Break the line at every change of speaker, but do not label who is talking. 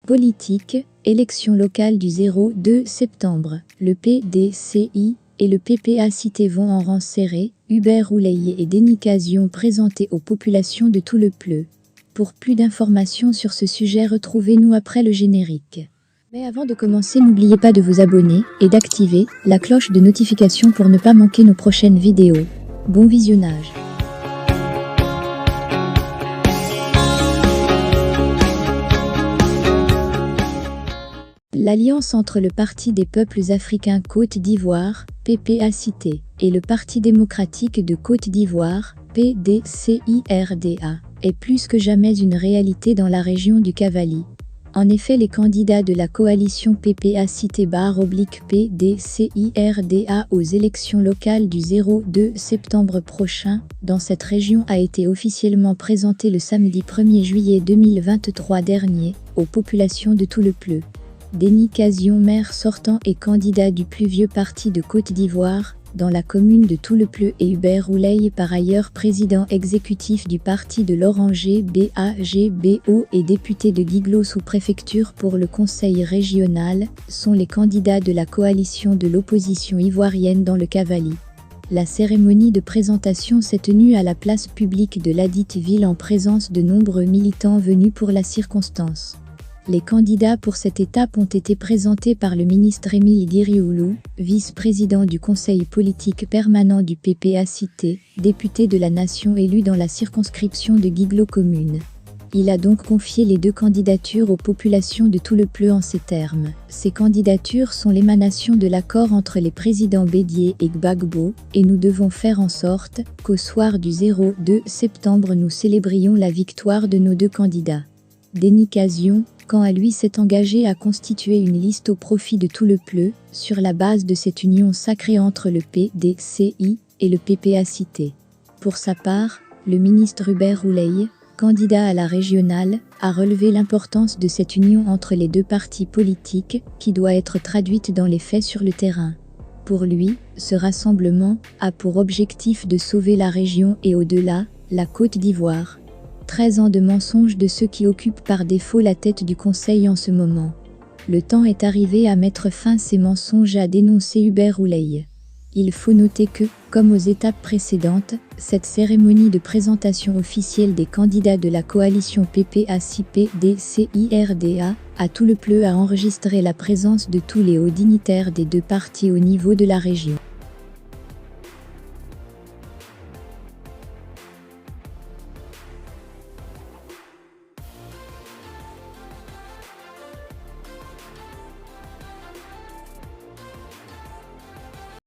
Politique, élection locale du 0-2 septembre. Le PDCI et le PPACT vont en rang serré, Hubert Ouleye et Denis Cazion présentés aux populations de tout le Pleu. Pour plus d'informations sur ce sujet, retrouvez-nous après le générique. Mais avant de commencer, n'oubliez pas de vous abonner et d'activer la cloche de notification pour ne pas manquer nos prochaines vidéos. Bon visionnage. L'alliance entre le Parti des peuples africains Côte d'Ivoire, PPACT, et le Parti démocratique de Côte d'Ivoire, PDCIRDA, est plus que jamais une réalité dans la région du Cavally. En effet, les candidats de la coalition PPACT/PDCIRDA aux élections locales du 0-2 septembre prochain, dans cette région a été officiellement présenté le samedi 1er juillet 2023 dernier, aux populations de tout le Pleu. Denis Cazion, maire sortant et candidat du plus vieux parti de Côte d'Ivoire, dans la commune de tout le Pleu, et Hubert Ouleye, par ailleurs président exécutif du parti de l'Oranger BAGBO et député de Guiglo sous-préfecture pour le conseil régional, sont les candidats de la coalition de l'opposition ivoirienne dans le Cavally. La cérémonie de présentation s'est tenue à la place publique de ladite ville en présence de nombreux militants venus pour la circonstance. Les candidats pour cette étape ont été présentés par le ministre Émile Dirioulou, vice-président du conseil politique permanent du PPACT, député de la nation élu dans la circonscription de Guiglo commune. Il a donc confié les deux candidatures aux populations de tout le Pleu en ces termes. Ces candidatures sont l'émanation de l'accord entre les présidents Bédié et Gbagbo, et nous devons faire en sorte qu'au soir du 0-2 septembre nous célébrions la victoire de nos deux candidats. Denis Cazion, quant à lui, s'est engagé à constituer une liste au profit de tout le Pleu, sur la base de cette union sacrée entre le PDCI et le PPACT. Pour sa part, le ministre Hubert Ouleye, candidat à la régionale, a relevé l'importance de cette union entre les deux partis politiques, qui doit être traduite dans les faits sur le terrain. Pour lui, ce rassemblement a pour objectif de sauver la région et au-delà, la Côte d'Ivoire. 13 ans de mensonges de ceux qui occupent par défaut la tête du Conseil en ce moment. Le temps est arrivé à mettre fin à ces mensonges, a dénoncé Hubert Ouleye. Il faut noter que, comme aux étapes précédentes, cette cérémonie de présentation officielle des candidats de la coalition PPACT/PDCIRDA à tout le Pleu a enregistré la présence de tous les hauts dignitaires des deux partis au niveau de la région.